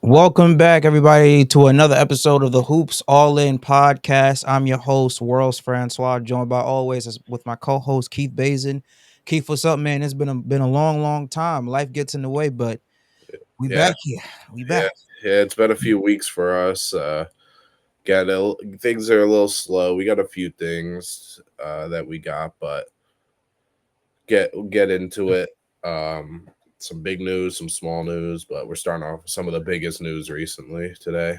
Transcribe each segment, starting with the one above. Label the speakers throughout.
Speaker 1: Welcome back, everybody, to another episode of the Hoops All In podcast. I'm your host, Werls Francois, joined by always with my co-host Keith Bazin. Keith, what's up, man? It's been a long time. Life gets in the way, but we
Speaker 2: Yeah,
Speaker 1: back here. We
Speaker 2: yeah,
Speaker 1: back.
Speaker 2: yeah. It's been a few weeks for us. Things are a little slow. We got a few things that we got, but get into it. Some big news, some small news, but we're starting off with some of the biggest news recently today.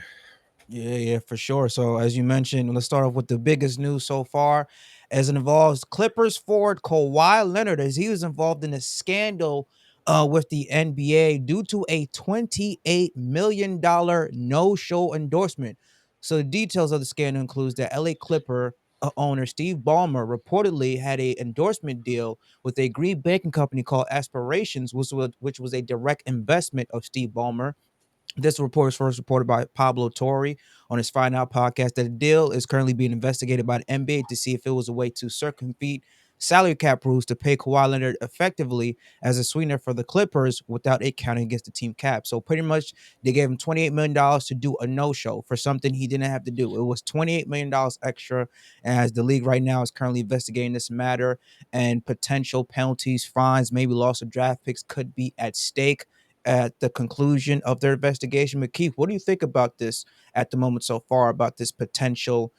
Speaker 1: Yeah, for sure. So, as you mentioned, let's start off with the biggest news so far, as it involves Clippers forward Kawhi Leonard, as he was involved in a scandal with the NBA due to a $28 million no-show endorsement. So, the details of the scandal includes that LA Clipper owner Steve Ballmer reportedly had a endorsement deal with a Green banking company called Aspirations, which was a direct investment of Steve Ballmer. This report is first reported by Pablo Torre on his Find Out podcast that the deal is currently being investigated by the NBA to see if it was a way to circumvent salary cap rules to pay Kawhi Leonard effectively as a sweetener for the Clippers without it counting against the team cap. So pretty much they gave him $28 million to do a no-show for something he didn't have to do. It was $28 million extra, as the league right now is currently investigating this matter, and potential penalties, fines, maybe loss of draft picks could be at stake at the conclusion of their investigation. But Keith, what do you think about this at the moment so far, about this potential,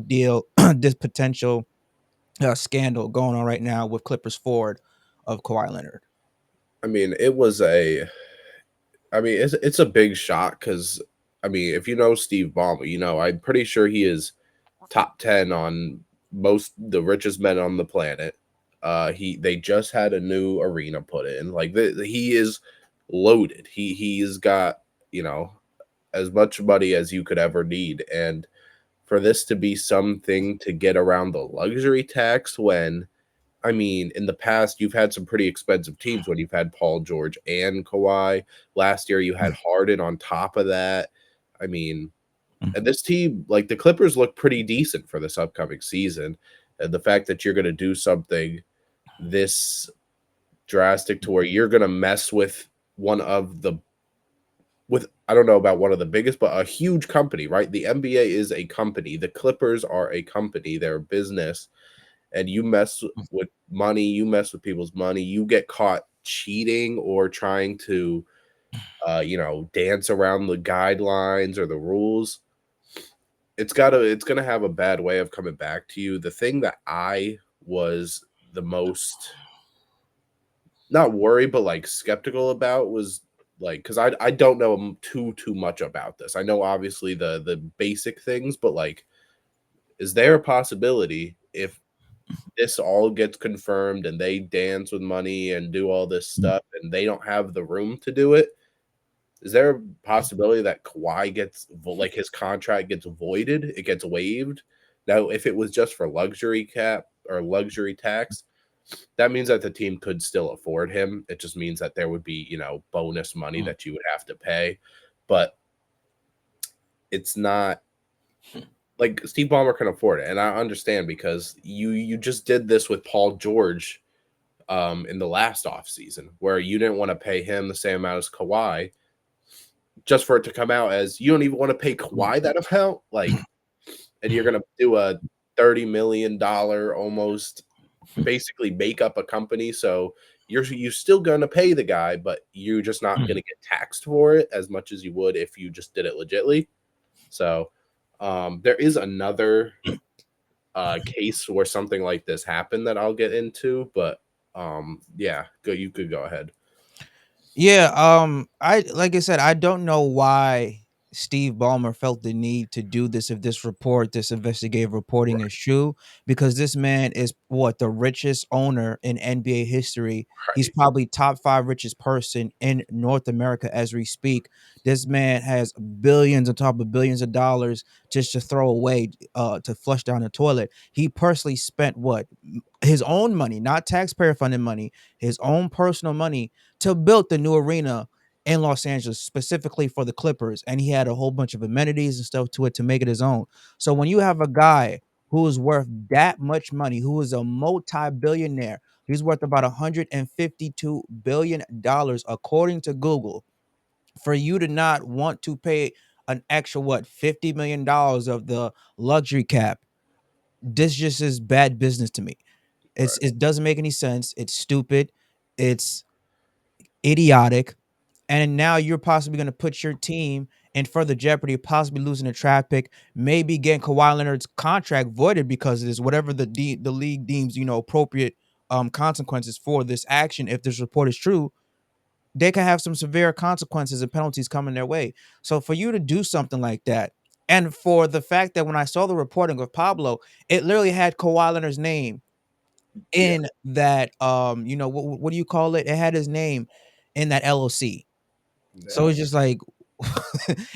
Speaker 1: deal, this potential scandal going on right now with Clippers forward of Kawhi Leonard?
Speaker 2: I mean, it was a. I mean, it's a big shock because if you know Steve Ballmer, I'm pretty sure he is top 10 on most the richest men on the planet. They just had a new arena put in. He is loaded. He's got you know as much money as you could ever need, and for this to be something to get around the luxury tax when. In the past, you've had some pretty expensive teams when you've had Paul George and Kawhi. Last year, you had Harden on top of that. I mean, and this team, like the Clippers, look pretty decent for this upcoming season. And the fact that you're going to do something this drastic to where you're going to mess with one of the with I don't know about one of the biggest, but a huge company, right? The NBA is a company. The Clippers are a company. They're a business, and you mess with money, you mess with people's money, you get caught cheating or trying to, dance around the guidelines or the rules. It's gonna have a bad way of coming back to you. The thing that I was the most not worried but like skeptical about was like because I don't know too much about this. I know obviously the basic things, but like, is there a possibility if this all gets confirmed and they dance with money and do all this stuff and they don't have the room to do it, is there a possibility that Kawhi like his contract gets voided? It gets waived. Now, if it was just for luxury cap or luxury tax, that means that the team could still afford him. It just means that there would be, bonus money that you would have to pay. But it's not like Steve Ballmer can afford it. And I understand because you just did this with Paul George in the last offseason where you didn't want to pay him the same amount as Kawhi just for it to come out as you don't even want to pay Kawhi that amount. Like, and you're going to do a $30 million almost basically make up a company. So you're still going to pay the guy, but you're just not going to get taxed for it as much as you would if you just did it legitly. So there is another case where something like this happened that I'll get into, but yeah, you could go ahead.
Speaker 1: Yeah, I like I said, I don't know why Steve Ballmer felt the need to do this if this investigative reporting is true, because this man is what the richest owner in NBA history. He's
Speaker 2: Right.
Speaker 1: probably top five richest person in North America as we speak. This man has billions on top of billions of dollars just to throw away, to flush down the toilet. He personally spent what his own money, not taxpayer funded money, his own personal money to build the new arena in Los Angeles specifically for the Clippers, and he had a whole bunch of amenities and stuff to it to make it his own. So when you have a guy who is worth that much money, who is a multi-billionaire, he's worth about $152 billion according to Google, For you to not want to pay an extra what $50 million of the luxury cap, this just is bad business to me.
Speaker 2: Right.
Speaker 1: It doesn't make any sense. It's stupid. It's idiotic. And now you're possibly going to put your team in further jeopardy, possibly losing a draft pick, maybe getting Kawhi Leonard's contract voided because of this, whatever the league deems, appropriate consequences for this action. If this report is true, they can have some severe consequences and penalties coming their way. So for you to do something like that, and for the fact that when I saw the reporting of Pablo, it literally had Kawhi Leonard's name
Speaker 2: Yeah.
Speaker 1: in that, what do you call it? It had his name in that LOC.
Speaker 2: Yeah.
Speaker 1: So it's just like,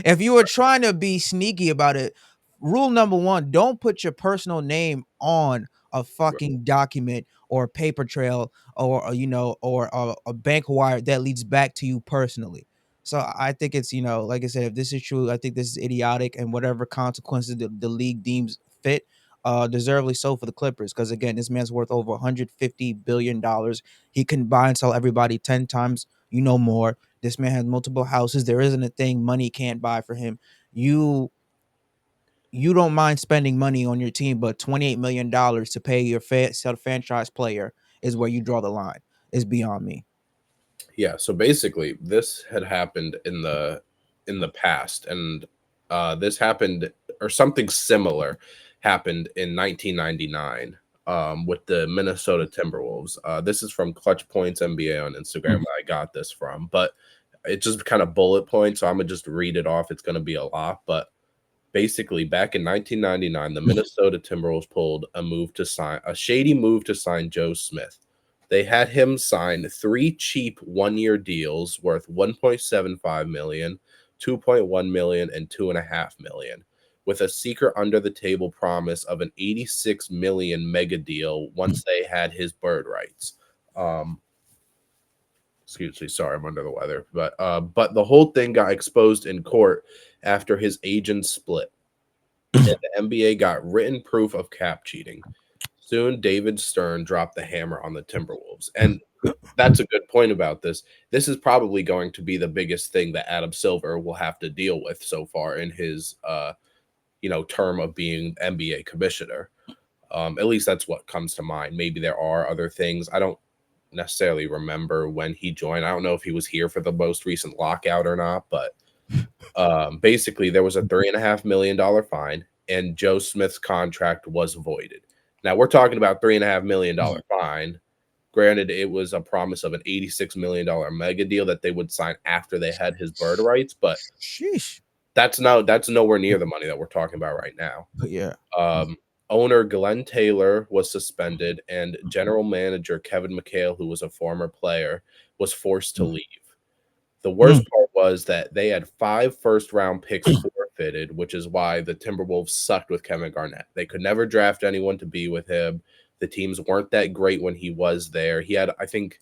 Speaker 1: if you were trying to be sneaky about it, rule number one, don't put your personal name on a
Speaker 2: Right.
Speaker 1: fucking document or a paper trail or or a bank wire that leads back to you personally. So I think it's, like I said, if this is true, I think this is idiotic, and whatever consequences the league deems fit, deservedly so for the Clippers. Because again, this man's worth over $150 billion. He can buy and sell everybody 10 times, more. This man has multiple houses. There isn't a thing money can't buy for him. You you don't mind spending money on your team, but $28 million to pay your franchise player is where you draw the line. Is beyond me.
Speaker 2: Yeah, so basically this had happened in the past, and this happened, or something similar happened in 1999 with the Minnesota Timberwolves. This is from Clutch Points NBA on Instagram
Speaker 1: Mm.
Speaker 2: where I got this from, but it's just kind of bullet points, so I'm gonna just read it off. It's gonna be a lot, but basically back in 1999, the Minnesota Timberwolves pulled a shady move to sign Joe Smith. They had him sign three cheap one-year deals worth 1.75 million, 2.1 million, and 2.5 million, with a secret under the table promise of an 86 million mega deal once they had his bird rights. Um, excuse me, sorry, I'm under the weather. But the whole thing got exposed in court after his agent split, and the NBA got written proof of cap cheating. Soon, David Stern dropped the hammer on the Timberwolves. And that's a good point about this. This is probably going to be the biggest thing that Adam Silver will have to deal with so far in his term of being NBA commissioner. At least that's what comes to mind. Maybe there are other things. I don't necessarily remember when he joined. I don't know if he was here for the most recent lockout or not, but basically, there was a $3.5 million fine, and Joe Smith's contract was voided. Now we're talking about $3.5 million fine. Granted, it was a promise of an $86 million mega deal that they would sign after they had his bird rights, but
Speaker 1: Sheesh.
Speaker 2: that's nowhere near the money that we're talking about right now.
Speaker 1: But yeah.
Speaker 2: Um, Owner Glenn Taylor was suspended, and general manager Kevin McHale, who was a former player, was forced to leave. The
Speaker 1: Mm.
Speaker 2: worst part was that they had 5 first-round picks forfeited, which is why the Timberwolves sucked with Kevin Garnett. They could never draft anyone to be with him. The teams weren't that great when he was there. He had, I think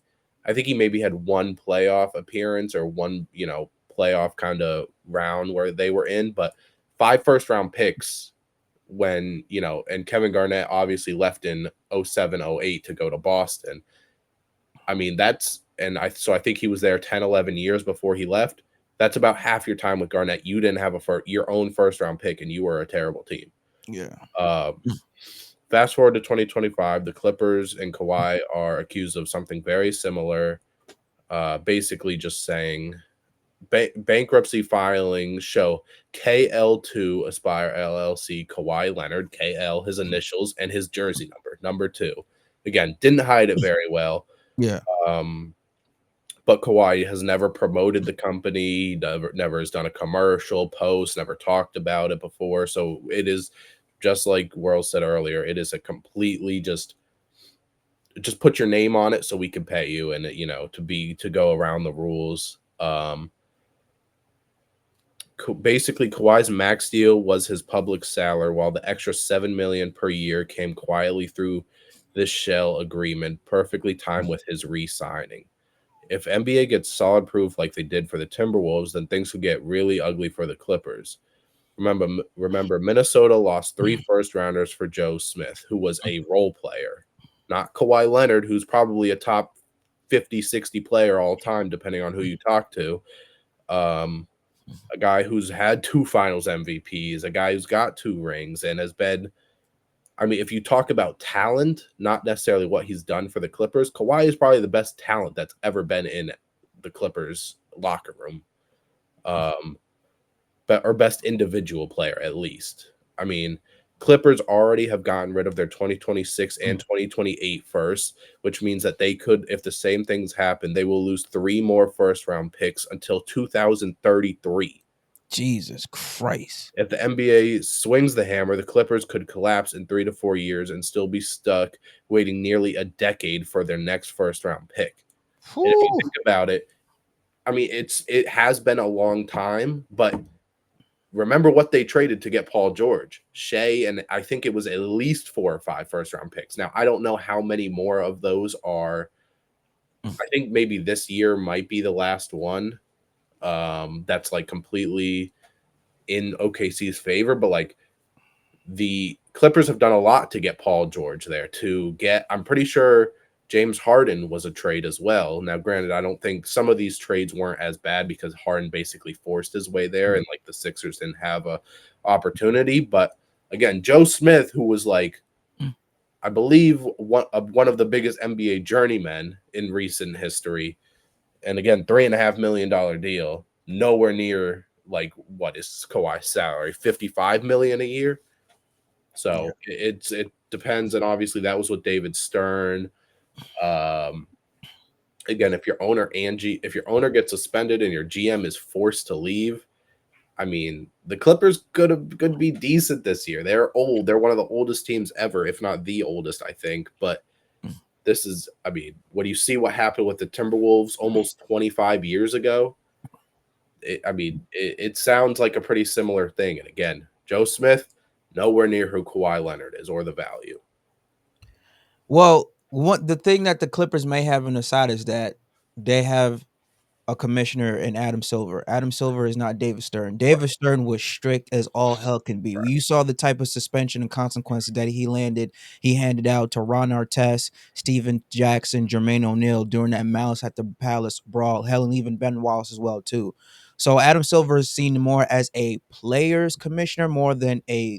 Speaker 2: he maybe had one playoff appearance or one, playoff kind of round where they were in, but 5 first-round picks when, and Kevin Garnett obviously left in 07, 08 to go to Boston. I mean, I think he was there 10, 11 years before he left. That's about half your time with Garnett. You didn't have your own first round pick, and you were a terrible team.
Speaker 1: Yeah.
Speaker 2: Uh, Fast forward to 2025, the Clippers and Kawhi are accused of something very similar. Basically, just saying bankruptcy filings show KL2 Aspire LLC Kawhi Leonard, KL, his initials, and his jersey number 2. Again, didn't hide it very well.
Speaker 1: Yeah.
Speaker 2: Um, but Kawhi has never promoted the company, never has done a commercial post, never talked about it before. So it is just like World said earlier, it is a completely just put your name on it so we can pay you, and to go around the rules. Basically Kawhi's max deal was his public salary, while the extra 7 million per year came quietly through this shell agreement, perfectly timed with his re-signing. If NBA gets solid proof like they did for the Timberwolves, then things could get really ugly for the Clippers. Remember, Minnesota lost 3 first rounders for Joe Smith, who was a role player, not Kawhi Leonard, who's probably a top 50, 60 player all time, depending on who you talk to. Um, a guy who's had two Finals MVPs, a guy who's got two rings, and has been. I mean, if you talk about talent, not necessarily what he's done for the Clippers, Kawhi is probably the best talent that's ever been in the Clippers locker room. Um, but or best individual player at least. I mean, Clippers already have gotten rid of their 2026 and 2028 first, which means that they could, if the same things happen, they will lose three more first round picks until 2033.
Speaker 1: Jesus Christ.
Speaker 2: If the NBA swings the hammer, the Clippers could collapse in 3 to 4 years and still be stuck waiting nearly a decade for their next first round pick. And if you
Speaker 1: Whew.
Speaker 2: think about it, I mean, it has been a long time, but remember what they traded to get Paul George, Shea, and I think it was at least 4 or 5 first round picks. Now I don't know how many more of those are. I think maybe this year might be the last one. That's like completely in OKC's favor, but like the Clippers have done a lot to get Paul George there to get. I'm pretty sure James Harden was a trade as well. Now, granted, I don't think some of these trades weren't as bad because Harden basically forced his way there, and like the Sixers didn't have a opportunity. But again, Joe Smith, who was like, I believe one of the biggest NBA journeymen in recent history, and again, $3.5 million deal, nowhere near like what is Kawhi's salary, 55 million a year.
Speaker 1: Yeah.
Speaker 2: So it depends, and obviously that was with David Stern. Um, again, if your owner gets suspended and your GM is forced to leave, I mean the Clippers could be decent this year. They're old. They're one of the oldest teams ever, if not the oldest, I think. But this is, I mean, when you see what happened with the Timberwolves almost 25 years ago, it sounds like a pretty similar thing. And again, Joe Smith, nowhere near who Kawhi Leonard is or the value.
Speaker 1: Well, what the thing that the Clippers may have on the side is that they have a commissioner in Adam Silver. Adam Silver is not David Stern. David Stern was strict as all hell can be. You saw the type of suspension and consequences that he handed out to Ron Artest, Steven Jackson, Jermaine O'Neal during that Malice at the Palace brawl. Hell, and even Ben Wallace as well too. So Adam Silver is seen more as a players commissioner more than a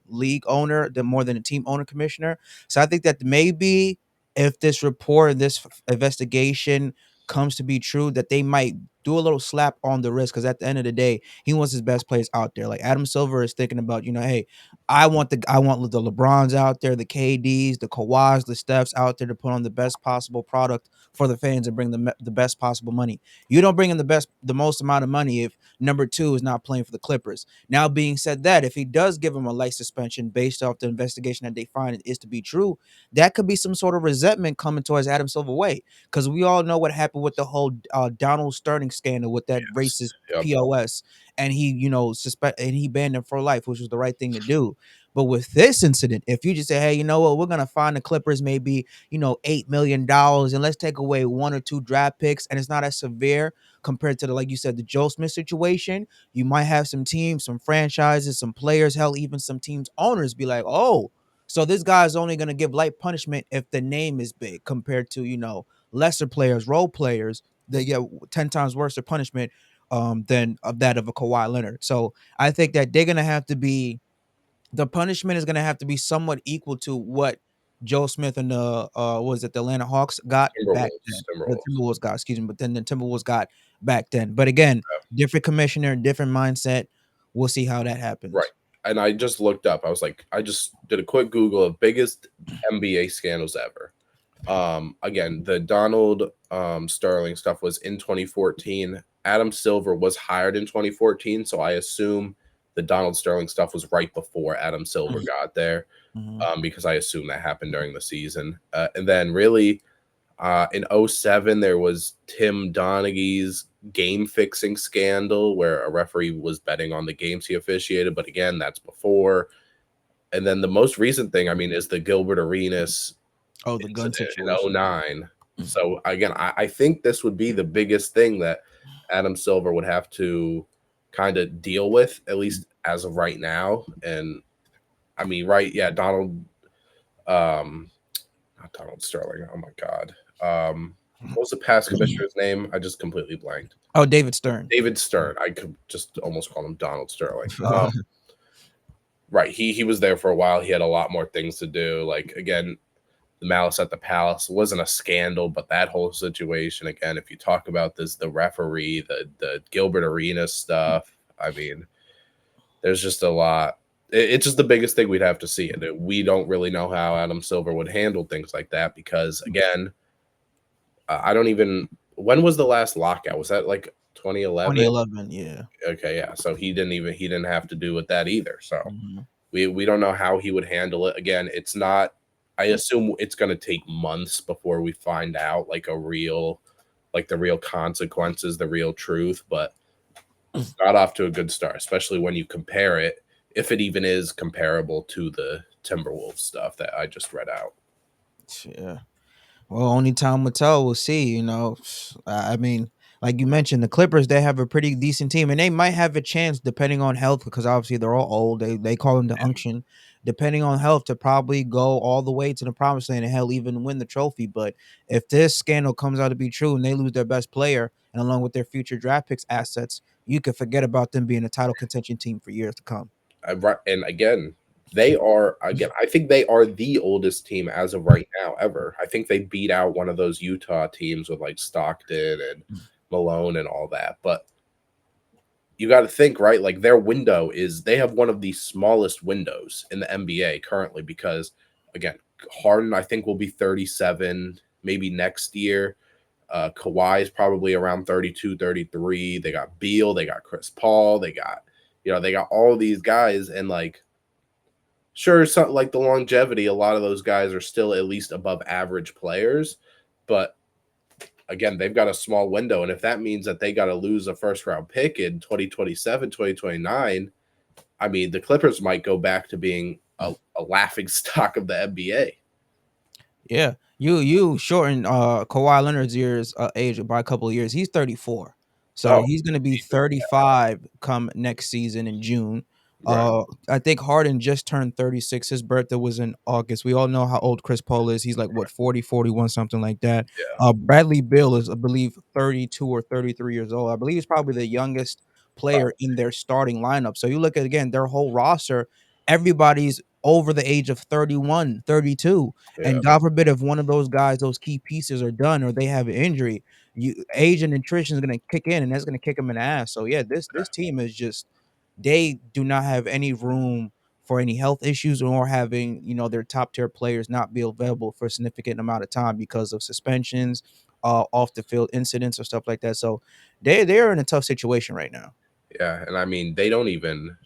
Speaker 1: league owner, more than a team owner commissioner. So I think that maybe if this report, this investigation comes to be true, that they might do a little slap on the wrist, because at the end of the day, he wants his best players out there. Like Adam Silver is thinking about, hey, I want the LeBrons out there, the KDs, the Kawhis, the Stephs out there to put on the best possible product for the fans and bring the best possible money. You don't bring in the most amount of money if number two is not playing for the Clippers. Now, being said that, if he does give him a light suspension based off the investigation that they find is to be true, that could be some sort of resentment coming towards Adam Silver way, because we all know what happened with the whole Donald Sterling scandal with that
Speaker 2: Yes.
Speaker 1: racist
Speaker 2: Yep.
Speaker 1: POS, and he suspect and he banned him for life, which was the right thing to do. But with this incident, if you just say, hey, you know what, we're gonna find the Clippers maybe $8 million, and let's take away one or two draft picks, and it's not as severe compared to the, like you said, the Joe Smith situation, you might have some teams, some franchises, some players, hell, even some teams owners be like, oh, so this guy's only going to give light punishment if the name is big, compared to, lesser players, role players that get 10 times worse of punishment than of that of a Kawhi Leonard. So I think that they're going to have to be, the punishment is going to have to be somewhat equal to what Joe Smith and the was it the Atlanta Hawks got back then.
Speaker 2: Timberwolves.
Speaker 1: The
Speaker 2: Timberwolves.
Speaker 1: Timberwolves got, excuse me, but then the Timberwolves got back then. But again, different commissioner, different mindset. We'll see how that
Speaker 2: Right.
Speaker 1: happens.
Speaker 2: And I just looked up. I was like, I just did a quick Google of biggest NBA scandals ever. Again, the Donald Sterling stuff was in 2014. Adam Silver was hired in 2014, so I assume the Donald Sterling stuff was right before Adam Silver got there,
Speaker 1: Mhm.
Speaker 2: because I assume that happened during the season. And then really in '07, there was Tim Donaghy's game fixing scandal where a referee was betting on the games he officiated. But again, that's before. And then the most recent thing, I mean, is the Gilbert Arenas
Speaker 1: Oh, the gun
Speaker 2: incident in
Speaker 1: situation.
Speaker 2: '09. So again, I think this would be the biggest thing that Adam Silver would have to kind of deal with, at least as of right now. And I mean, right, yeah, um, not Donald Sterling. Oh my God. what was the past commissioner's name? I just completely blanked.
Speaker 1: Oh, David Stern.
Speaker 2: David Stern. I could just almost call him Donald Sterling. Right. He was there for a while. He had a lot more things to do. Like again, the Malice at the Palace wasn't a scandal, but that whole situation again, if you talk about this, the referee, the Gilbert Arenas stuff, I mean, there's just a lot. It's just the biggest thing we'd have to see, and we don't really know how Adam Silver would handle things like that because again, I don't even. When was the last lockout? Was that like 2011?
Speaker 1: 2011, yeah.
Speaker 2: Okay, yeah. So he didn't have to do with that either. So
Speaker 1: Mhm.
Speaker 2: we don't know how he would handle it. Again, it's not. I assume it's going to take months before we find out like the real consequences, the real truth. But not off to a good start, especially when you compare it, if it even is comparable to the Timberwolves stuff that I just read out.
Speaker 1: Yeah. Well, only time will tell. We'll see. I mean, like you mentioned, the Clippers, they have a pretty decent team, and they might have a chance depending on health because obviously they're all old. They call them the unction, depending on health, to probably go all the way to the promised land and hell even win the trophy. But if this scandal comes out to be true and they lose their best player and along with their future draft picks assets, you could forget about them being a title contention team for years to come.
Speaker 2: And again, they are again. I think they are the oldest team as of right now ever. I think they beat out one of those Utah teams with like Stockton and Malone and all that. But you got to think, right? Like their window is they have one of the smallest windows in the NBA currently because again, Harden I think will be 37 maybe next year. Kawhi is probably around 32, 33. They got Beal, they got Chris Paul, they got all these guys and like sure, something like the longevity, a lot of those guys are still at least above average players, but again, they've got a small window. And if that means that they got to lose a first round pick in 2027, 2029, I mean, the Clippers might go back to being a laughing stock of the NBA.
Speaker 1: Yeah, you shorten Kawhi Leonard's age by a couple of years. He's 34, so
Speaker 2: Oh,
Speaker 1: he's gonna be
Speaker 2: Jesus.
Speaker 1: 35 come next season in June.
Speaker 2: Right.
Speaker 1: I think Harden just turned 36. His birthday was in August. We all know how old Chris Paul is. He's like what 40, 41, something like that.
Speaker 2: Yeah.
Speaker 1: Bradley Beal is, I believe, 32 or 33 years old. I believe he's probably the youngest player
Speaker 2: Probably.
Speaker 1: in their starting lineup. So you look at again their whole roster. Everybody's over the age of 31, 32.
Speaker 2: Yeah.
Speaker 1: And God forbid if one of those guys, those key pieces are done or they have an injury, age and nutrition is gonna kick in and that's gonna kick them in the ass. So yeah, this team is just they do not have any room for any health issues or having, their top tier players not be available for a significant amount of time because of suspensions, off the field incidents or stuff like that. So they're in a tough situation right now.
Speaker 2: Yeah. And I mean, they don't even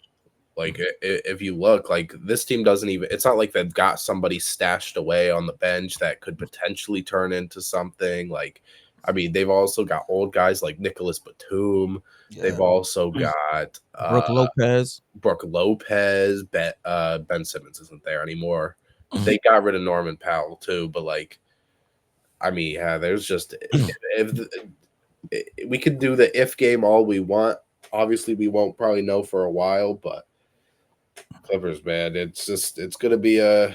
Speaker 2: like if you look like this team doesn't even it's not like they've got somebody stashed away on the bench that could potentially turn into something like I mean they've also got old guys like Nicholas Batum. They've
Speaker 1: Yeah.
Speaker 2: also got
Speaker 1: Brooke Lopez.
Speaker 2: Brooke Lopez. Ben Simmons isn't there anymore. They got rid of Norman Powell too, but like I mean, yeah, there's just if we could do the if game all we want. Obviously, we won't probably know for a while, but Clippers, man, it's gonna be a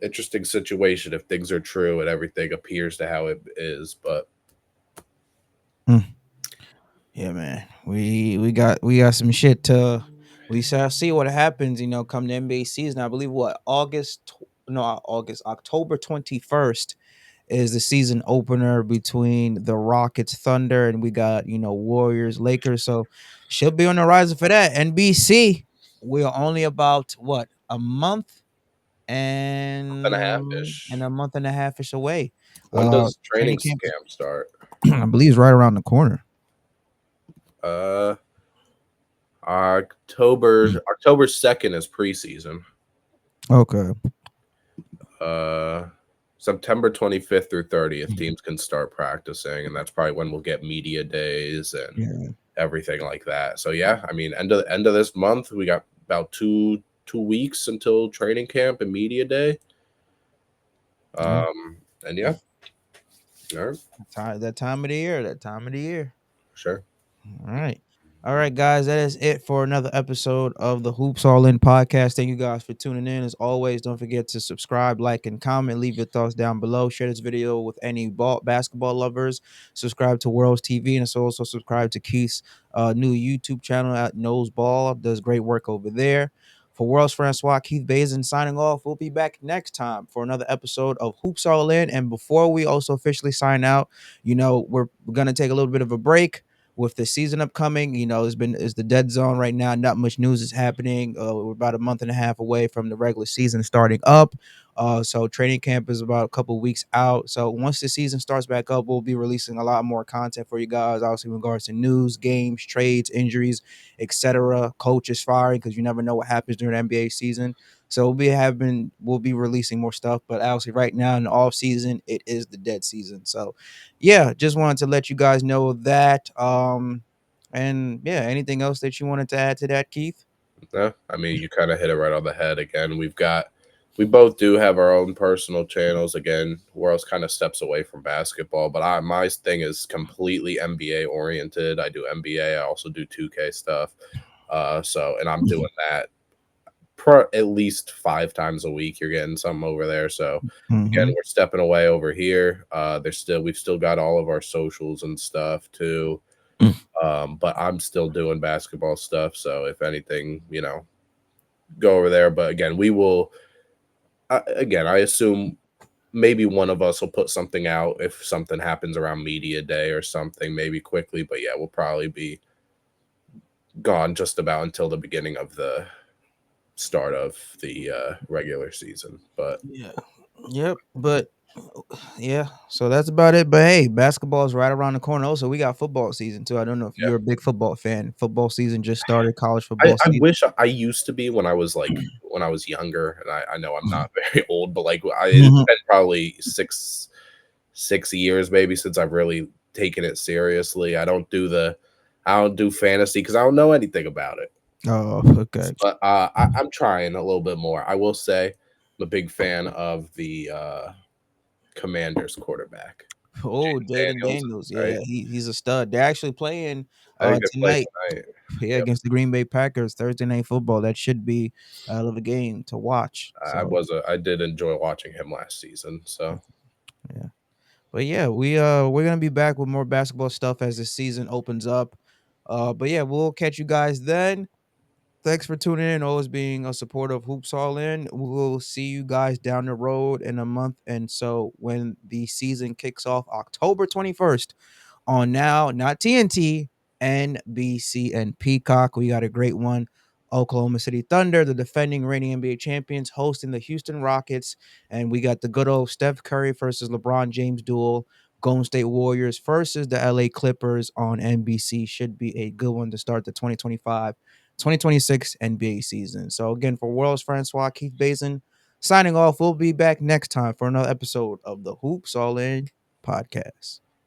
Speaker 2: interesting situation if things are true and everything appears to how it is. But
Speaker 1: Mm. Yeah, man. We got some shit to we shall see what happens, come the NBA season. I believe what August, October 21st is the season opener between the Rockets, Thunder, and we got, Warriors, Lakers. So she'll be on the horizon for that. NBC, we're only about what, a month
Speaker 2: and a half
Speaker 1: and
Speaker 2: ish.
Speaker 1: a month and a half ish away.
Speaker 2: When does training
Speaker 1: Training camp,
Speaker 2: camp start?
Speaker 1: I believe, is right around the corner.
Speaker 2: Uh, October 2nd is preseason.
Speaker 1: Okay.
Speaker 2: Uh, September 25th through 30th, teams can start practicing, and that's probably when we'll get media days and
Speaker 1: Yeah.
Speaker 2: everything like that. So yeah, I mean, end of this month, we got about two weeks until training camp and media day.
Speaker 1: Yeah.
Speaker 2: And yeah, all right,
Speaker 1: That time of the year. That time of the year.
Speaker 2: sure.
Speaker 1: All right. All right, guys, that is it for another episode of the Hoops All In podcast. Thank you guys for tuning in. As always, don't forget to subscribe, like, and comment. Leave your thoughts down below. Share this video with any basketball lovers. Subscribe to Worlds TV and so also subscribe to Keith's new YouTube channel at Knows Ball. Does great work over there. For Worlds Francois, Keith Bazin signing off. We'll be back next time for another episode of Hoops All In. And before we also officially sign out, we're gonna take a little bit of a break with the season upcoming. Is the dead zone right now. Not much news is happening. We're about a month and a half away from the regular season starting up. So training camp is about a couple weeks out. So once the season starts back up, we'll be releasing a lot more content for you guys. Obviously, in regards to news, games, trades, injuries, etc. Coaches firing because you never know what happens during the NBA season. So we'll be releasing more stuff. But obviously, right now in the off season, it is the dead season. So yeah, just wanted to let you guys know that. And yeah, anything else that you wanted to add to that, Keith?
Speaker 2: Yeah, I mean, you kind of hit it right on the head. Again, we both do have our own personal channels. Again, Worlds kind of steps away from basketball, but my thing is completely NBA oriented. I do NBA. I also do 2K stuff. And I'm doing that at least 5 times a week. You're getting something over there. So again,
Speaker 1: Mm-hmm.
Speaker 2: we're stepping away over here. We've still got all of our socials and stuff too. But I'm still doing basketball stuff. So if anything, go over there. But again, we will. Again, I assume maybe one of us will put something out if something happens around media day or something, maybe quickly. But yeah, we'll probably be gone just about until the beginning of the start of the regular season. But
Speaker 1: Yeah. Yep. But yeah, so that's about it. But hey, basketball is right around the corner. Also, we got football season too. I don't know if
Speaker 2: yeah,
Speaker 1: you're a big football fan. Football season just started. College
Speaker 2: I,
Speaker 1: football
Speaker 2: I
Speaker 1: season.
Speaker 2: wish I used to be when I was younger, and I know I'm not very old, but it's
Speaker 1: Mhm.
Speaker 2: been probably 6 years maybe since I've really taken it seriously. I don't do fantasy because I don't know anything about it.
Speaker 1: Oh, okay.
Speaker 2: But I'm trying a little bit more. I will say I'm a big fan of the Commanders quarterback,
Speaker 1: Oh, Jaden
Speaker 2: Daniels,
Speaker 1: Daniels.
Speaker 2: right?
Speaker 1: Yeah, he's a stud. They're actually playing
Speaker 2: I think they're playing
Speaker 1: tonight.
Speaker 2: tonight.
Speaker 1: Yeah,
Speaker 2: Yep.
Speaker 1: against the Green Bay Packers, Thursday night football. That should be a hell of a game to watch. So
Speaker 2: I did enjoy watching him last season. So
Speaker 1: yeah. But yeah, we're gonna be back with more basketball stuff as the season opens up. But yeah, we'll catch you guys then. Thanks for tuning in, always being a supporter of Hoops All In. We'll see you guys down the road in a month and so when the season kicks off October 21st on now, not TNT, NBC and Peacock. We got a great one. Oklahoma City Thunder, the defending reigning NBA champions, hosting the Houston Rockets. And we got the good old Steph Curry versus LeBron James duel. Golden State Warriors versus the LA Clippers on NBC. Should be a good one to start the 2025-2026 NBA season. So, again, for World's Francois, Keith Bazin signing off. We'll be back next time for another episode of the Hoops All In podcast.